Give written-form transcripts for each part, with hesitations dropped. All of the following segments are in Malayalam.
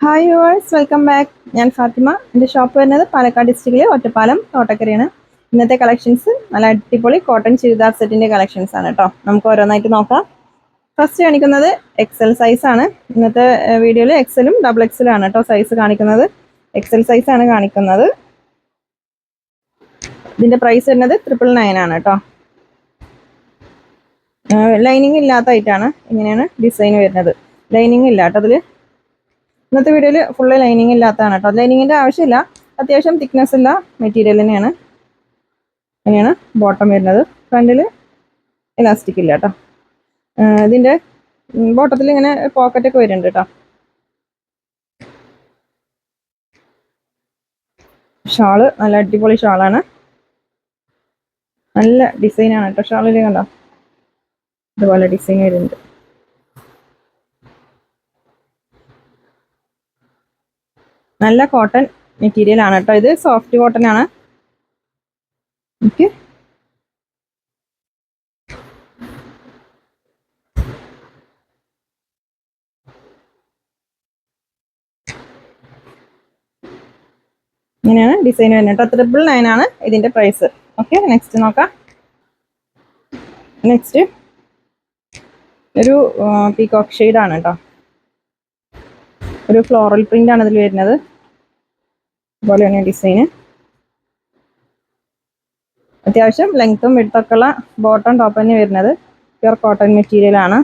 Hi yours, welcome back. ഞാൻ ഫാത്തിമ. എൻ്റെ ഷോപ്പ് വരുന്നത് പാലക്കാട് ഡിസ്ട്രിക്റ്റിലെ ഒറ്റപ്പാലം തോട്ടക്കരയാണ്. ഇന്നത്തെ കളക്ഷൻസ് നല്ല അടിപൊളി കോട്ടൺ ചുരിദാർ സെറ്റിൻ്റെ കളക്ഷൻസ് ആണ് കേട്ടോ. നമുക്ക് ഓരോന്നായിട്ട് നോക്കാം. ഫസ്റ്റ് കാണിക്കുന്നത് എക്സൽ സൈസ് ആണ്. ഇന്നത്തെ വീഡിയോയിൽ എക്സലും ഡബിൾ എക്സലും ആണ് കേട്ടോ സൈസ് കാണിക്കുന്നത്. എക്സൽ സൈസ് ആണ് കാണിക്കുന്നത്. ഇതിൻ്റെ പ്രൈസ് വരുന്നത് 999 ആണ് കേട്ടോ. ലൈനിങ് ഇല്ലാത്ത ആയിട്ടാണ് ഇങ്ങനെയാണ് ഡിസൈൻ വരുന്നത്. ലൈനിങ് ഇല്ല കേട്ടോ അതിൽ. ഇന്നത്തെ വീഡിയോയിൽ ഫുള്ള് ലൈനിങ് ഇല്ലാത്തതാണ് കേട്ടോ. ലൈനിങ്ങിൻ്റെ ആവശ്യമില്ല, അത്യാവശ്യം തിക്നെസ് ഉള്ള മെറ്റീരിയൽ തന്നെയാണ്. അങ്ങനെയാണ് ബോട്ടം വരുന്നത്. ഫ്രണ്ടിൽ ഇലാസ്റ്റിക് ഇല്ല കേട്ടോ. ഇതിൻ്റെ ബോട്ടത്തിൽ ഇങ്ങനെ പോക്കറ്റൊക്കെ വരുന്നുണ്ട് കേട്ടോ. ഷാള് നല്ല അടിപൊളി ഷാളാണ്. നല്ല ഡിസൈനാണ് കേട്ടോ ഷാളിൽ. കണ്ടോ, ഇതുപോലെ ഡിസൈൻ വരുന്നുണ്ട്. നല്ല കോട്ടൺ മെറ്റീരിയൽ ആണ് കേട്ടോ. ഇത് സോഫ്റ്റ് കോട്ടൺ ആണ്. ഓക്കെ, ഇങ്ങനെയാണ് ഡിസൈൻ വരുന്നത് കേട്ടോ. 999 ആണ് ഇതിൻ്റെ പ്രൈസ്. ഓക്കെ, നെക്സ്റ്റ് നോക്കാം. നെക്സ്റ്റ് ഒരു പീകോക്ക് ഷെയ്ഡ് ആണ് കേട്ടോ. ഒരു ഫ്ലോറൽ പ്രിന്റ് ആണ് ഇതിൽ വരുന്നത്. അതുപോലെയാണ് ഡിസൈന്. അത്യാവശ്യം ലെങ്ത്തും വിഡ്ത്തൊക്കെ ഉള്ള ബോട്ടം ടോപ്പ് തന്നെ വരുന്നത്. പ്യുർ കോട്ടൺ മെറ്റീരിയൽ ആണ്.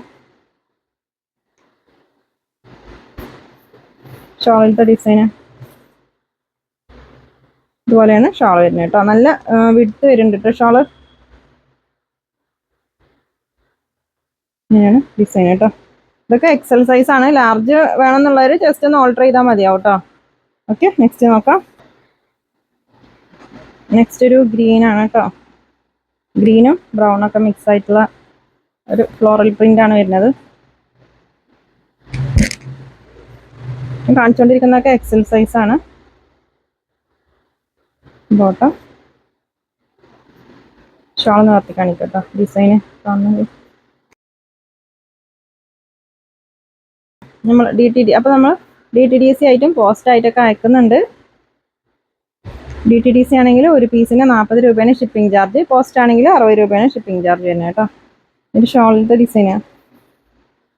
ഷോളിലത്തെ ഡിസൈന് ഇതുപോലെയാണ് ഷാൾ വരുന്നത് കേട്ടോ. നല്ല വിഡ്ത്ത് വരുന്നുണ്ട് കേട്ടോ ഷാള്. ഇങ്ങനെയാണ് ഡിസൈൻ കേട്ടോ. ഇതൊക്കെ എക്സൽ സൈസ് ആണ്. ലാർജ് വേണമെന്നുള്ളവർ ജസ്റ്റ് ഒന്ന് ഓൾട്ടർ ചെയ്താൽ മതിയാവും കേട്ടോ. ഓക്കെ, നെക്സ്റ്റ് നോക്കാം. നെക്സ്റ്റ് ഒരു ഗ്രീൻ ആണ് കേട്ടോ. ഗ്രീനും ബ്രൗണൊക്കെ മിക്സ് ആയിട്ടുള്ള ഒരു ഫ്ലോറൽ പ്രിന്റ് ആണ് വരുന്നത്. കാണിച്ചുകൊണ്ടിരിക്കുന്നതൊക്കെ എക്സൽ സൈസ് ആണ്. ബോട്ടം ഷാൾ നിർത്തി കാണിക്കട്ടോ. ഡിസൈന് കാണുന്നത് നമ്മൾ നമ്മൾ DTDC ആയിട്ടും പോസ്റ്റ് ആയിട്ടൊക്കെ അയക്കുന്നുണ്ട്. DTDC ആണെങ്കിൽ ഒരു പീസിന് 40 രൂപയാണ് ഷിപ്പിംഗ് ചാർജ്. പോസ്റ്റ് ആണെങ്കിൽ 60 രൂപയാണ് ഷിപ്പിംഗ് ചാർജ് വരുന്നത് കേട്ടോ. ഒരു ഷോളിൻ്റെ ഡിസൈനാണ്.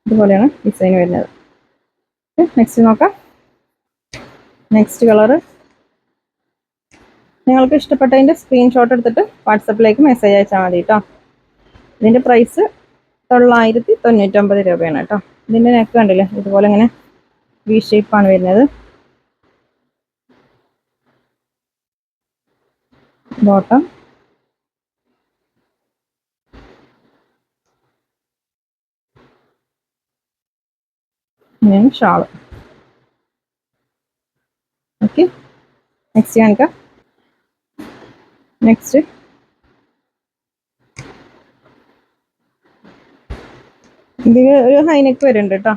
ഇതുപോലെയാണ് ഡിസൈൻ വരുന്നത്. നെക്സ്റ്റ് നോക്കാം. നെക്സ്റ്റ് കളറ് നിങ്ങൾക്ക് ഇഷ്ടപ്പെട്ടതിൻ്റെ സ്ക്രീൻഷോട്ട് എടുത്തിട്ട് വാട്സപ്പിലേക്ക് മെസ്സേജ് അയച്ചാൽ മതി കേട്ടോ. ഇതിൻ്റെ പ്രൈസ് 999 രൂപയാണ് കേട്ടോ. ഇതിൻ്റെ നെക്ക് കണ്ടില്ലേ, ഇതുപോലെ ഇങ്ങനെ വി ഷേപ്പാണ് വരുന്നത്. ബോട്ടം ഇങ്ങനെയാണ് ഷാള്. ഓക്കെ, നെക്സ്റ്റ് കാണിക്കാം. നെക്സ്റ്റ് ഇതിൽ ഒരു ഹൈനെക്ക് വരുന്നുണ്ട് കേട്ടോ.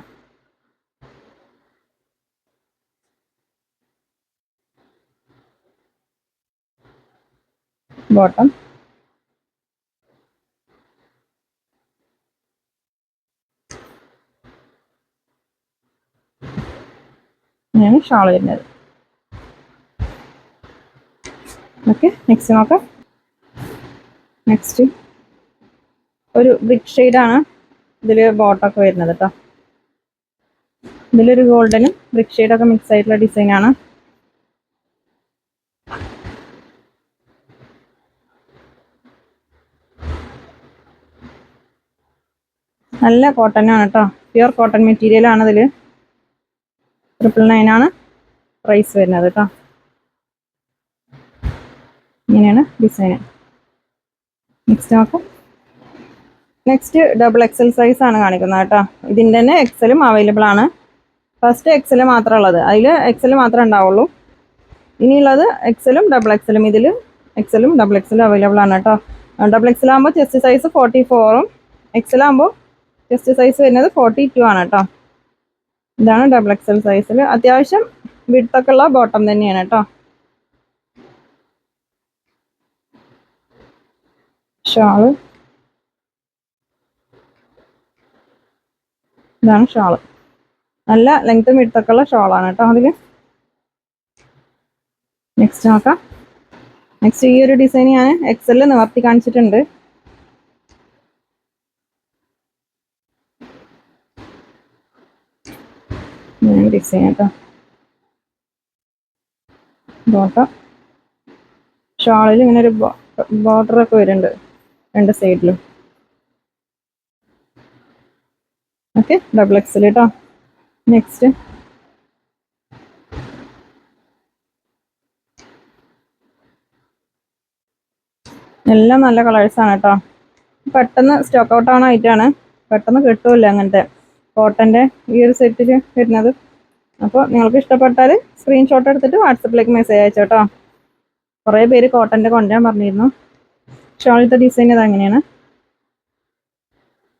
ബോട്ടം ഇങ്ങനെയാണ് ഷാൾ വരുന്നത്. ഓക്കെ, നെക്സ്റ്റ് നോക്കാം. നെക്സ്റ്റ് ഒരു ബ്രിക്ക് ഷെയ്ഡാണ് ഇതിൽ ബോട്ടമൊക്കെ വരുന്നത് കേട്ടോ. ഇതിലൊരു ഗോൾഡനും ബ്രിക്ക് ഷെയ്ഡൊക്കെ മിക്സ് ആയിട്ടുള്ള ഡിസൈനാണ്. നല്ല കോട്ടൺ ആണ് കേട്ടോ. പ്യുർ കോട്ടൺ മെറ്റീരിയൽ ആണ്. ഇതിൽ 999 ആണ് പ്രൈസ് വരുന്നത് കേട്ടോ. ഇങ്ങനെയാണ് ഡിസൈൻ. നെക്സ്റ്റ് നോക്കാം. നെക്സ്റ്റ് ഡബിൾ എക്സൽ സൈസ് ആണ് കാണിക്കുന്നത് കേട്ടോ. ഇതിൻ്റെ തന്നെ എക്സലും അവൈലബിൾ ആണ്. ഫസ്റ്റ് എക്സൽ മാത്രമേ ഉള്ളത്, അതിൽ എക്സൽ മാത്രമേ ഉണ്ടാവുള്ളൂ. ഇനിയുള്ളത് എക്സലും ഡബിൾ എക്സലും. ഇതിൽ എക്സലും ഡബിൾ എക്സലും അവൈലബിൾ ആണ് കേട്ടോ. ഡബിൾ എക്സൽ ആകുമ്പോൾ ചെസ്റ്റ് സൈസ് 44ഉം എക്സൽ ആകുമ്പോൾ ചെസ്റ്റ് സൈസ് വരുന്നത് 42 ആണ് കേട്ടോ. ഇതാണ് ഡബിൾ എക്സൽ സൈസിൽ. അത്യാവശ്യം വിഡ്ത്തൊക്കെ ഉള്ള ബോട്ടം തന്നെയാണ് കേട്ടോ. ഷാള് ഇതാണ് ഷാള്. നല്ല ലെങ്ത്തും വിഡ്ത്തൊക്കെ ഉള്ള ഷോളാണ് കേട്ടോ അതിൽ. നെക്സ്റ്റ് നോക്കാം. നെക്സ്റ്റ് ഈ ഒരു ഡിസൈൻ ഞാൻ എക്സലിൽ നിവർത്തി കാണിച്ചിട്ടുണ്ട്. ഡിസൈൻ കേട്ടോ. ബോട്ടം ഷോളിൽ ഇങ്ങനെ ഒരു ബോർഡർ ഒക്കെ വരുന്നുണ്ട് രണ്ട് സൈഡിലും. ഓക്കെ, ഡബിൾ എക്സൽ കേട്ടോ. നെക്സ്റ്റ് എല്ലാം നല്ല കളേഴ്സാണ് കേട്ടോ. പെട്ടെന്ന് സ്റ്റോക്ക് ഔട്ട് ആവണ ഐറ്റാണ്, പെട്ടെന്ന് കിട്ടുമല്ല അങ്ങനത്തെ കോട്ടൻ്റെ ഈ ഒരു സെറ്റിൽ വരുന്നത്. അപ്പോൾ നിങ്ങൾക്ക് ഇഷ്ടപ്പെട്ടാൽ സ്ക്രീൻഷോട്ട് എടുത്തിട്ട് വാട്സപ്പിലേക്ക് മെസ്സേജ് അയച്ചോ കേട്ടോ. കുറേ പേര് കോട്ടൻ്റെ കൊണ്ടുവരാൻ പറഞ്ഞിരുന്നു. ഷോളിത്തെ ഡിസൈൻ ഇത് അങ്ങനെയാണ്.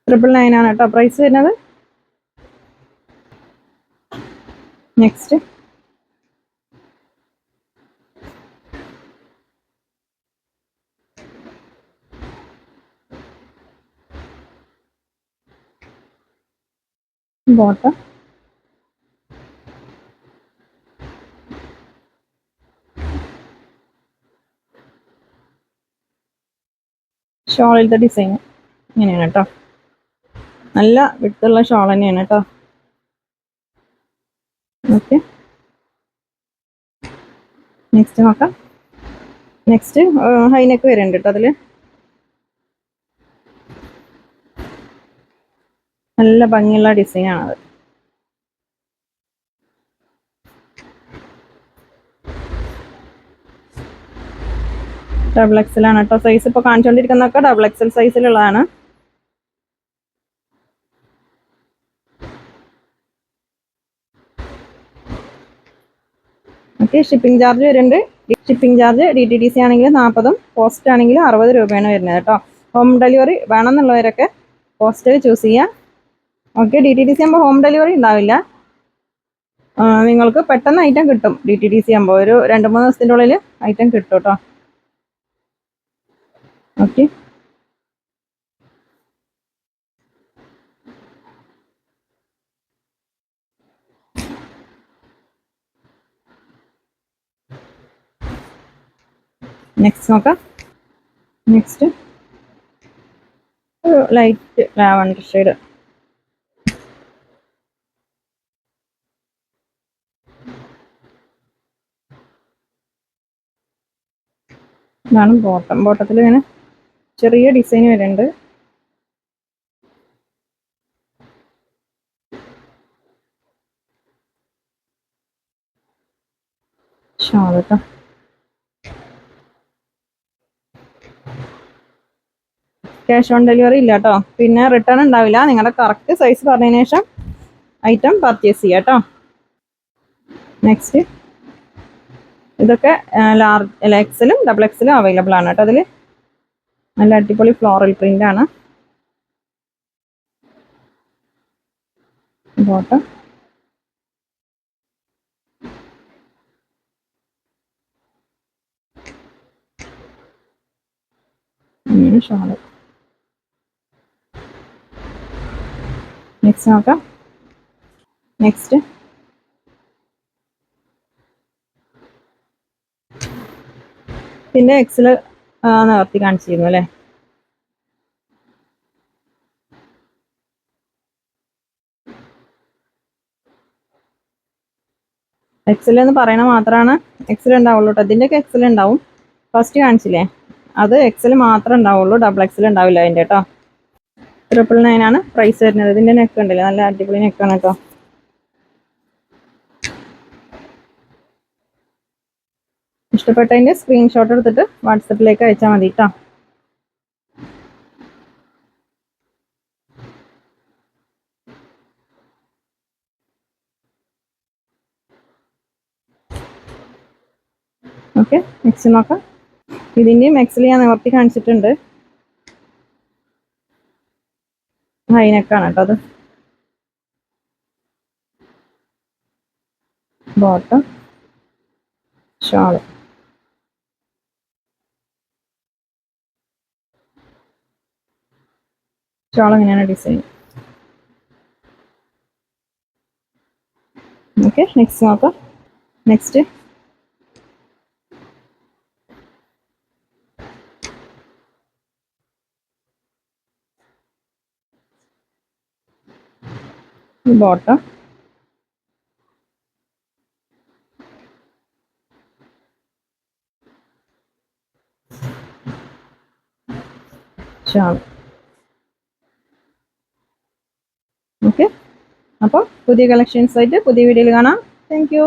999 ആണ് കേട്ടോ പ്രൈസ് വരുന്നത്. നെക്സ്റ്റ് ബോട്ടം ഷോളിലത്തെ ഡിസൈൻ ഇങ്ങനെയാണ് കേട്ടോ. നല്ല വിട്ടുള്ള ഷോൾ തന്നെയാണ് കേട്ടോ. ഓക്കെ, നെക്സ്റ്റ് നോക്കാം. നെക്സ്റ്റ് ഹൈനെക്ക് വരുന്നുണ്ട് കേട്ടോ. അതിൽ നല്ല ഭംഗിയുള്ള ഡിസൈനാണത്. ഡബിൾ എക്സലാണ് കേട്ടോ സൈസ്. ഇപ്പോൾ കാണിച്ചുകൊണ്ടിരിക്കുന്നതൊക്കെ ഡബിൾ എക്സൽ സൈസിലുള്ളതാണ്. ഓക്കെ, ഷിപ്പിംഗ് ചാർജ് വരുന്നുണ്ട്. ഷിപ്പിംഗ് ചാർജ് DTDC ആണെങ്കിൽ 40, പോസ്റ്റ് ആണെങ്കിൽ 60 രൂപയാണ് വരുന്നത് കേട്ടോ. ഹോം ഡെലിവറി വേണമെന്നുള്ളവരൊക്കെ പോസ്റ്റൽ ചൂസ് ചെയ്യാം. ഓക്കെ, DTDC ആകുമ്പോൾ ഹോം ഡെലിവറി ഉണ്ടാവില്ല. നിങ്ങൾക്ക് പെട്ടെന്ന് ഐറ്റം കിട്ടും. DTDC ആകുമ്പോൾ ഒരു 2-3 ദിവസത്തിൻ്റെ ഉള്ളിൽ ഐറ്റം കിട്ടും കേട്ടോ. ഓക്കെ, നെക്സ്റ്റ് നോക്കാം. നെക്സ്റ്റ് ഒരു ലൈറ്റ് ലാവണ്ടർ ഷെയ്ഡ്. ഇതാണ് ബോട്ടം. ബോട്ടത്തിൽ ഇങ്ങനെ ചെറിയ ഡിസൈൻ വരുന്നുണ്ട്. ഷാൾ കേട്ടോ. ക്യാഷ് ഓൺ ഡെലിവറി ഇല്ല കേട്ടോ. പിന്നെ റിട്ടേൺ ഉണ്ടാവില്ല. നിങ്ങളുടെ കറക്റ്റ് സൈസ് പറഞ്ഞതിന് ശേഷം ഐറ്റം പർച്ചേസ് ചെയ്യാം കേട്ടോ. നെക്സ്റ്റ് ഇതൊക്കെ ലാർജ് എക്സലും ഡബിൾ എക്സലും അവൈലബിൾ ആണ് കേട്ടോ. അതിൽ നല്ല അടിപൊളി ഫ്ലോറൽ പ്രിന്റ് ആണ്. Bottom shawl. നെക്സ്റ്റ് നോക്കാം. നെക്സ്റ്റ് പിന്നെ എക്സൽ നിവർത്തി കാണിച്ചിരുന്നു അല്ലേ. എക്സൽ എന്ന് പറയണ മാത്രമാണ് എക്സൽ ഉണ്ടാവുള്ളൂ കേട്ടോ. ഇതിൻ്റെയൊക്കെ എക്സൽ ഉണ്ടാവും. ഫസ്റ്റ് കാണിച്ചില്ലേ, അത് എക്സൽ മാത്രമേ ഉണ്ടാവുള്ളൂ, ഡബിൾ എക്സൽ ഉണ്ടാവില്ല അതിൻ്റെ കേട്ടോ. 999 ആണ് പ്രൈസ് വരുന്നത്. ഇതിൻ്റെ നെക്ക് ഉണ്ടല്ലേ, നല്ല അടിപൊളി നെക്കാണ് കേട്ടോ. ഇഷ്ടപ്പെട്ടതിൻ്റെ സ്ക്രീൻഷോട്ട് എടുത്തിട്ട് വാട്സപ്പിലേക്ക് അയച്ചാൽ മതി കേട്ടോ. ഓക്കെ, നെക്സ്റ്റ് നോക്കാം. ഇതിൻ്റെയും എക്സൽ ഞാൻ നിവർത്തി കാണിച്ചിട്ടുണ്ട്. ഹൈനെക്കാണ് കേട്ടോ അത്. Bottom shawl. ഷാൾ എങ്ങനെയാണ് ഡിസൈൻ. ഓക്കെ, നെക്സ്റ്റ് നോക്കാം. Next bottom, shawl. ഓക്കെ, അപ്പോൾ പുതിയ കളക്ഷൻസ് ആയിട്ട് പുതിയ വീഡിയോയിൽ കാണാം. Thank U.